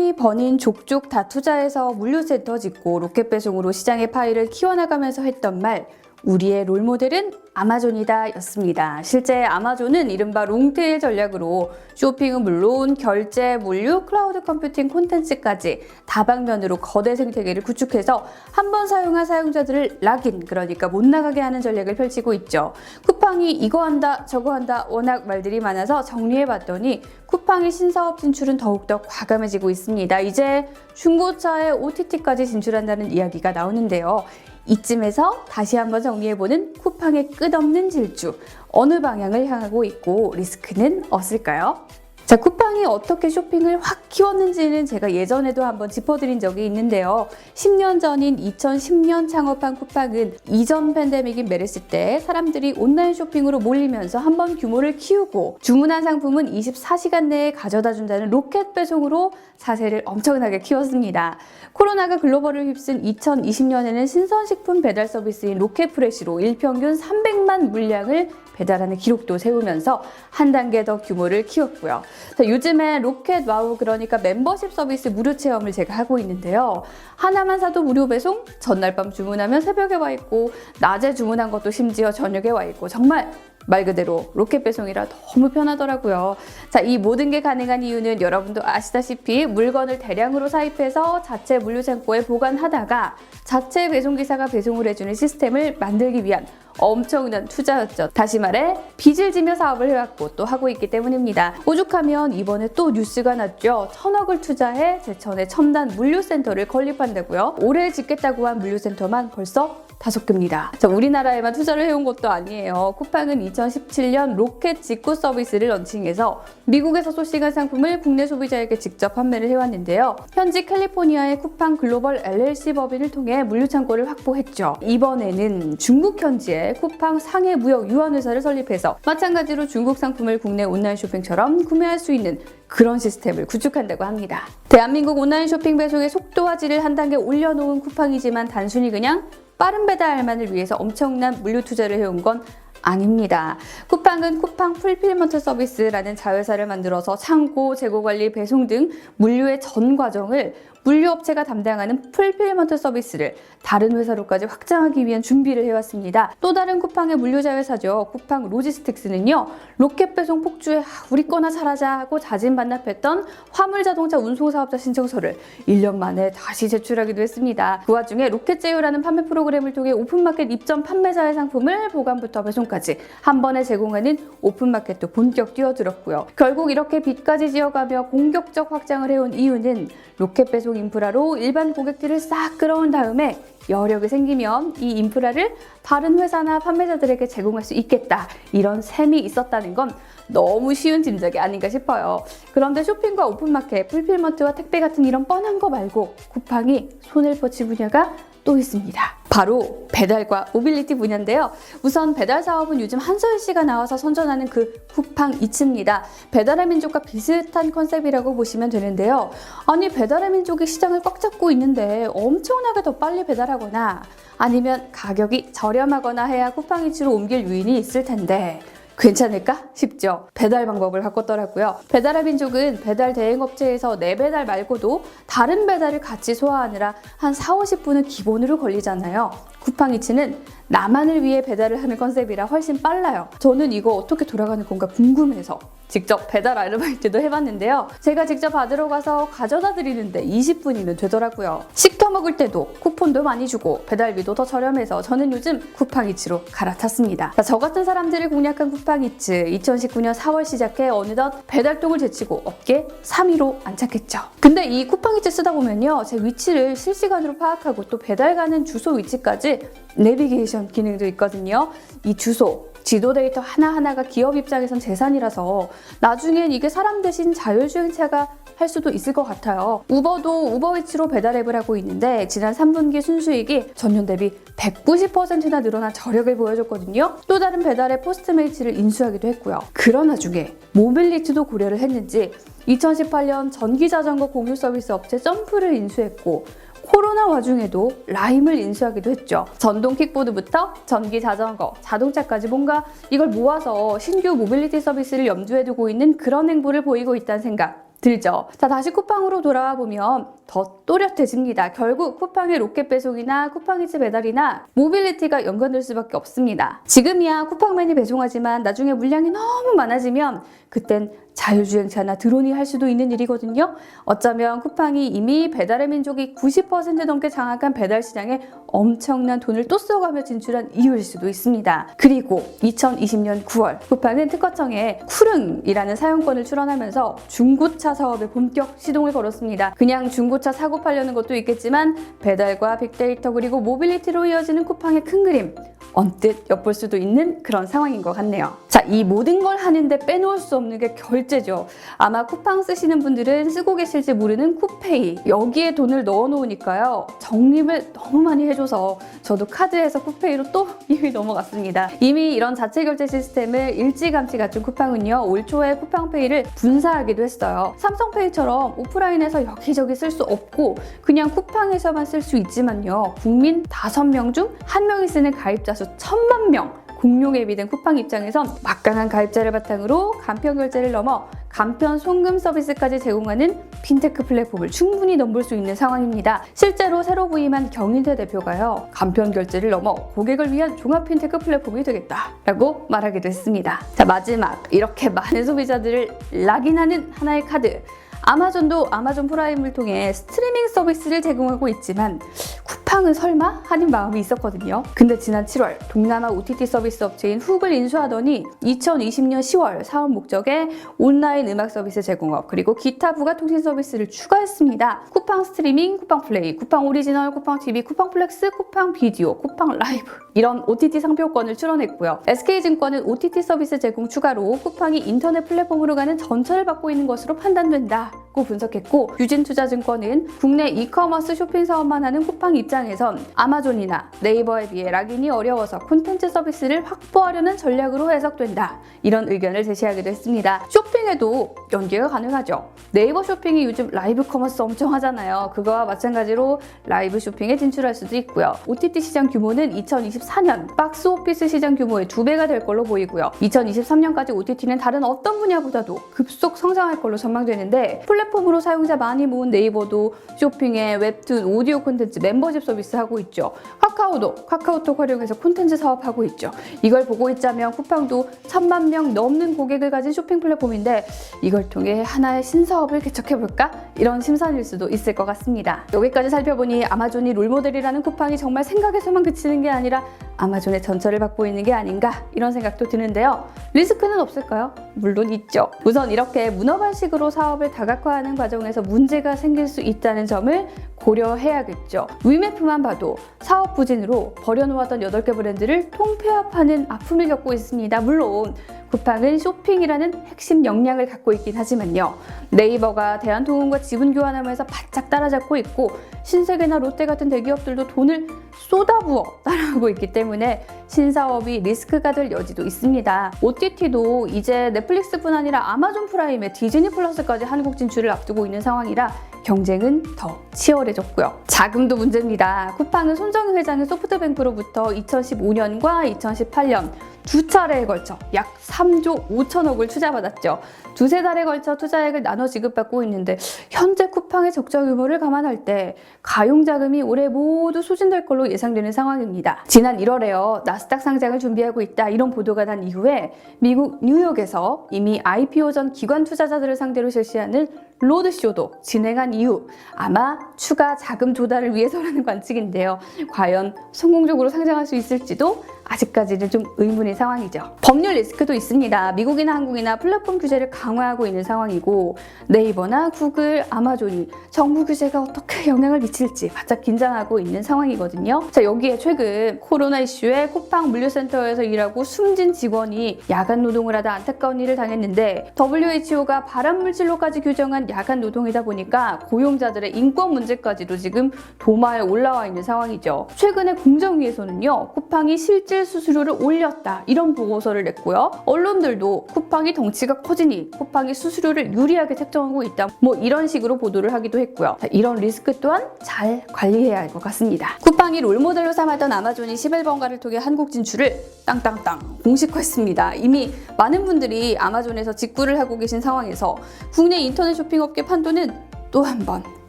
쿠팡이 버닌 족족 다 투자해서 물류센터 짓고 로켓 배송으로 시장의 파이를 키워나가면서 했던 말, 우리의 롤모델은 아마존이다 였습니다. 실제 아마존은 이른바 롱테일 전략으로 쇼핑은 물론 결제, 물류, 클라우드 컴퓨팅, 콘텐츠까지 다방면으로 거대 생태계를 구축해서 한 번 사용한 사용자들을 락인, 그러니까 못 나가게 하는 전략을 펼치고 있죠. 쿠팡이 이거 한다 저거 한다 워낙 말들이 많아서 정리해봤더니 쿠팡의 신사업 진출은 더욱더 과감해지고 있습니다. 이제 중고차에 OTT까지 진출한다는 이야기가 나오는데요. 이쯤에서 다시 한번 정리해보는 쿠팡의 끝없는 질주, 어느 방향을 향하고 있고 리스크는 없을까요? 자, 쿠팡이 어떻게 쇼핑을 확 키웠는지는 제가 예전에도 한번 짚어드린 적이 있는데요. 10년 전인 2010년 창업한 쿠팡은 이전 팬데믹인 메르스 때 사람들이 온라인 쇼핑으로 몰리면서 한번 규모를 키우고 주문한 상품은 24시간 내에 가져다 준다는 로켓 배송으로 사세를 엄청나게 키웠습니다. 코로나가 글로벌을 휩쓴 2020년에는 신선식품 배달 서비스인 로켓프레시로 일평균 300만 물량을 배달하는 기록도 세우면서 한 단계 더 규모를 키웠고요. 자, 요즘에 로켓 와우, 그러니까 멤버십 서비스 무료 체험을 제가 하고 있는데요. 하나만 사도 무료 배송, 전날 밤 주문하면 새벽에 와 있고 낮에 주문한 것도 심지어 저녁에 와 있고 정말 말 그대로 로켓 배송이라 너무 편하더라고요. 자, 이 모든 게 가능한 이유는 여러분도 아시다시피 물건을 대량으로 사입해서 자체 물류창고에 보관하다가 자체 배송기사가 배송을 해주는 시스템을 만들기 위한 엄청난 투자였죠. 다시 말해 빚을 지며 사업을 해왔고 또 하고 있기 때문입니다. 오죽하면 이번에 또 뉴스가 났죠. 1000억을 투자해 제천에 첨단 물류센터를 건립한다고요. 올해 짓겠다고 한 물류센터만 벌써 5개입니다. 자, 우리나라에만 투자를 해온 것도 아니에요. 쿠팡은 2017년 로켓 직구 서비스를 런칭해서 미국에서 소싱한 상품을 국내 소비자에게 직접 판매를 해왔는데요. 현지 캘리포니아의 쿠팡 글로벌 LLC 법인을 통해 물류창고를 확보했죠. 이번에는 중국 현지에 쿠팡 상해무역유한회사를 설립해서 마찬가지로 중국 상품을 국내 온라인 쇼핑처럼 구매할 수 있는 그런 시스템을 구축한다고 합니다. 대한민국 온라인 쇼핑 배송의 속도와 질을 한 단계 올려놓은 쿠팡이지만 단순히 그냥 빠른 배달 알만을 위해서 엄청난 물류 투자를 해온 건 아닙니다. 쿠팡은 쿠팡 풀필먼트 서비스라는 자회사를 만들어서 창고, 재고관리, 배송 등 물류의 전 과정을 물류업체가 담당하는 풀필먼트 서비스를 다른 회사로까지 확장하기 위한 준비를 해왔습니다. 또 다른 쿠팡의 물류자회사죠. 쿠팡 로지스틱스는요. 로켓 배송 폭주에 우리 거나 잘하자 하고 자진반납했던 화물자동차 운송사업자 신청서를 1년 만에 다시 제출하기도 했습니다. 그 와중에 로켓제휴라는 판매 프로그램을 통해 오픈마켓 입점 판매자의 상품을 보관부터 배송까지 한 번에 제공하는 오픈마켓도 본격 뛰어들었고요. 결국 이렇게 빚까지 지어가며 공격적 확장을 해온 이유는 로켓 배송 인프라로 일반 고객들을 싹 끌어온 다음에 여력이 생기면 이 인프라를 다른 회사나 판매자들에게 제공할 수 있겠다, 이런 셈이 있었다는 건 너무 쉬운 짐작이 아닌가 싶어요. 그런데 쇼핑과 오픈마켓, 풀필먼트와 택배 같은 이런 뻔한 거 말고 쿠팡이 손을 뻗친 분야가 또 있습니다. 바로 배달과 모빌리티 분야인데요. 우선 배달 사업은 요즘 한서희 씨가 나와서 선전하는 그 쿠팡 이츠입니다. 배달의 민족과 비슷한 컨셉이라고 보시면 되는데요. 아니, 배달의 민족이 시장을 꽉 잡고 있는데 엄청나게 더 빨리 배달하거나 아니면 가격이 저렴하거나 해야 쿠팡 이츠로 옮길 유인이 있을 텐데 괜찮을까 싶죠. 배달 방법을 바꿨더라고요. 배달의 민족은 배달 대행업체에서 내 배달 말고도 다른 배달을 같이 소화하느라 한 4-50분은 기본으로 걸리잖아요. 쿠팡이츠는 나만을 위해 배달을 하는 컨셉이라 훨씬 빨라요. 저는 이거 어떻게 돌아가는 건가 궁금해서 직접 배달 아르바이트도 해봤는데요. 제가 직접 받으러 가서 가져다 드리는데 20분이면 되더라고요. 시켜 먹을 때도 쿠폰도 많이 주고 배달비도 더 저렴해서 저는 요즘 쿠팡이츠로 갈아탔습니다. 자, 저 같은 사람들을 공략한 쿠팡이츠, 2019년 4월 시작해 어느덧 배달통을 제치고 업계 3위로 안착했죠. 근데 이 쿠팡이츠 쓰다 보면요, 제 위치를 실시간으로 파악하고 또 배달 가는 주소 위치까지 내비게이션 기능도 있거든요. 이 주소, 지도 데이터 하나하나가 기업 입장에선 재산이라서 나중엔 이게 사람 대신 자율주행차가 할 수도 있을 것 같아요. 우버도 우버이츠로 배달 앱을 하고 있는데 지난 3분기 순수익이 전년 대비 190%나 늘어난 저력을 보여줬거든요. 또 다른 배달 앱 포스트메이츠를 인수하기도 했고요. 그런 와중에 모빌리티도 고려를 했는지 2018년 전기자전거 공유 서비스 업체 점프를 인수했고 코로나 와중에도 라임을 인수하기도 했죠. 전동 킥보드부터 전기 자전거, 자동차까지 뭔가 이걸 모아서 신규 모빌리티 서비스를 염두에 두고 있는 그런 행보를 보이고 있다는 생각 들죠. 자, 다시 쿠팡으로 돌아와 보면 더 또렷해집니다. 결국 쿠팡의 로켓 배송이나 쿠팡이츠 배달이나 모빌리티가 연관될 수밖에 없습니다. 지금이야 쿠팡만이 배송하지만 나중에 물량이 너무 많아지면 그땐 자율주행차나 드론이 할 수도 있는 일이거든요. 어쩌면 쿠팡이 이미 배달의 민족이 90% 넘게 장악한 배달 시장에 엄청난 돈을 또 써가며 진출한 이유일 수도 있습니다. 그리고 2020년 9월 쿠팡은 특허청에 쿠릉이라는 사용권을 출원하면서 중고차 사업에 본격 시동을 걸었습니다. 그냥 중고차 사고 팔려는 것도 있겠지만 배달과 빅데이터 그리고 모빌리티로 이어지는 쿠팡의 큰 그림 언뜻 엿볼 수도 있는 그런 상황인 것 같네요. 자, 이 모든 걸 하는데 빼놓을 수 없는 게 결제죠. 아마 쿠팡 쓰시는 분들은 쓰고 계실지 모르는 쿠페이. 여기에 돈을 넣어놓으니까요. 적립을 너무 많이 해줘서 저도 카드에서 쿠페이로 또 이미 넘어갔습니다. 이미 이런 자체 결제 시스템을 일찌감치 갖춘 쿠팡은요. 올 초에 쿠팡페이를 분사하기도 했어요. 삼성페이처럼 오프라인에서 여기저기 쓸 수 없고 그냥 쿠팡에서만 쓸 수 있지만요. 국민 5명 중 1명이 쓰는 가입자 수 1000만 명 공용 앱이 된 쿠팡 입장에선 막강한 가입자를 바탕으로 간편 결제를 넘어 간편 송금 서비스까지 제공하는 핀테크 플랫폼을 충분히 넘볼 수 있는 상황입니다. 실제로 새로 부임한 경인대 대표가요. 간편 결제를 넘어 고객을 위한 종합 핀테크 플랫폼이 되겠다라고 말하기도 했습니다. 자, 마지막 이렇게 많은 소비자들을 락인하는 하나의 카드. 아마존도 아마존 프라임을 통해 스트리밍 서비스를 제공하고 있지만 쿠팡은 설마? 하는 마음이 있었거든요. 근데 지난 7월 동남아 OTT 서비스 업체인 훅을 인수하더니 2020년 10월 사업 목적에 온라인 음악 서비스 제공업 그리고 기타 부가 통신 서비스를 추가했습니다. 쿠팡 스트리밍, 쿠팡 플레이, 쿠팡 오리지널, 쿠팡 TV, 쿠팡 플렉스, 쿠팡 비디오, 쿠팡 라이브 이런 OTT 상표권을 출원했고요. SK증권은 OTT 서비스 제공 추가로 쿠팡이 인터넷 플랫폼으로 가는 전철을 받고 있는 것으로 판단된다고 분석했고 유진투자증권은 국내 이커머스 쇼핑 사업만 하는 쿠팡 입장에선 아마존이나 네이버에 비해 락인이 어려워서 콘텐츠 서비스를 확보하려는 전략으로 해석된다. 이런 의견을 제시하기도 했습니다. 쇼핑에도 연계가 가능하죠. 네이버 쇼핑이 요즘 라이브 커머스 엄청 하잖아요. 그거와 마찬가지로 라이브 쇼핑에 진출할 수도 있고요. OTT 시장 규모는 2024년 박스 오피스 시장 규모의 2배가 될 걸로 보이고요. 2023년까지 OTT는 다른 어떤 분야보다도 급속 성장할 걸로 전망되는데 플랫폼으로 사용자 많이 모은 네이버도 쇼핑에 웹툰, 오디오 콘텐츠, 멤버십 서비스 하고 있죠. 카카오도 카카오톡 활용해서 콘텐츠 사업하고 있죠. 이걸 보고 있자면 쿠팡도 1000만 명 넘는 고객을 가진 쇼핑 플랫폼인데 이걸 통해 하나의 신사업을 개척해볼까? 이런 심산일 수도 있을 것 같습니다. 여기까지 살펴보니 아마존이 롤모델이라는 쿠팡이 정말 생각에서만 그치는 게 아니라 아마존의 전철을 받고 있는 게 아닌가 이런 생각도 드는데요. 리스크는 없을까요? 물론 있죠. 우선 이렇게 문어발식으로 사업을 다각화하는 과정에서 문제가 생길 수 있다는 점을 고려해야겠죠. 위메프만 봐도 사업 부진으로 버려놓았던 8개 브랜드를 통폐합하는 아픔을 겪고 있습니다. 물론 쿠팡은 쇼핑이라는 핵심 역량을 갖고 있긴 하지만요. 네이버가 대한통운과 지분 교환하면서 바짝 따라잡고 있고 신세계나 롯데 같은 대기업들도 돈을 쏟아부어 따라하고 있기 때문에 신사업이 리스크가 될 여지도 있습니다. OTT도 이제 넷플릭스뿐 아니라 아마존 프라임에 디즈니 플러스까지 한국 진출을 앞두고 있는 상황이라 경쟁은 더 치열해졌고요. 자금도 문제입니다. 쿠팡은 손정희 회장의 소프트뱅크로부터 2015년과 2018년 두 차례에 걸쳐 약 3조 5천억을 투자받았죠. 두세 달에 걸쳐 투자액을 나눠 지급받고 있는데 현재 쿠팡의 적자 규모를 감안할 때 가용자금이 올해 모두 소진될 걸로 예상되는 상황입니다. 지난 1월에요. 나스닥 상장을 준비하고 있다 이런 보도가 난 이후에 미국 뉴욕에서 이미 IPO 전 기관 투자자들을 상대로 실시하는 로드쇼도 진행한 이후 아마 추가 자금 조달을 위해서라는 관측인데요. 과연 성공적으로 상장할 수 있을지도 아직까지는 좀 의문의 상황이죠. 법률 리스크도 있습니다. 미국이나 한국이나 플랫폼 규제를 강화하고 있는 상황이고 네이버나 구글, 아마존이 정부 규제가 어떻게 영향을 미칠지 바짝 긴장하고 있는 상황이거든요. 자, 여기에 최근 코로나 이슈에 쿠팡 물류센터에서 일하고 숨진 직원이 야간 노동을 하다 안타까운 일을 당했는데 WHO가 발암물질로까지 규정한 야간 노동이다 보니까 고용자들의 인권 문제까지도 지금 도마에 올라와 있는 상황이죠. 최근에 공정위에서는요. 쿠팡이 실질 실질 수수료를 올렸다 이런 보고서를 냈고요. 언론들도 쿠팡이 덩치가 커지니 쿠팡이 수수료를 유리하게 책정하고 있다 뭐 이런 식으로 보도를 하기도 했고요. 자, 이런 리스크 또한 잘 관리해야 할 것 같습니다. 쿠팡이 롤모델로 삼았던 아마존이 11번가를 통해 한국 진출을 땅땅땅 공식화했습니다. 이미 많은 분들이 아마존에서 직구를 하고 계신 상황에서 국내 인터넷 쇼핑업계 판도는 또 한 번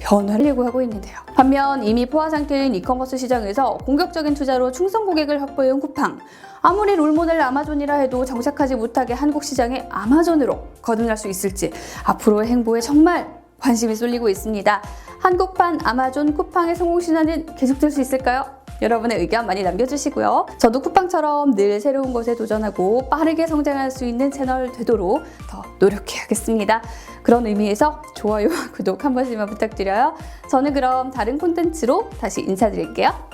변화를 예고하고 있는데요. 반면 이미 포화 상태인 이커머스 시장에서 공격적인 투자로 충성 고객을 확보해온 쿠팡. 아무리 롤모델 아마존이라 해도 정착하지 못하게 한국 시장에 아마존으로 거듭날 수 있을지 앞으로의 행보에 정말 관심이 쏠리고 있습니다. 한국판 아마존 쿠팡의 성공 신화는 계속될 수 있을까요? 여러분의 의견 많이 남겨주시고요. 저도 쿠팡처럼 늘 새로운 것에 도전하고 빠르게 성장할 수 있는 채널 되도록 더 노력해야겠습니다. 그런 의미에서 좋아요와 구독 한 번씩만 부탁드려요. 저는 그럼 다른 콘텐츠로 다시 인사드릴게요.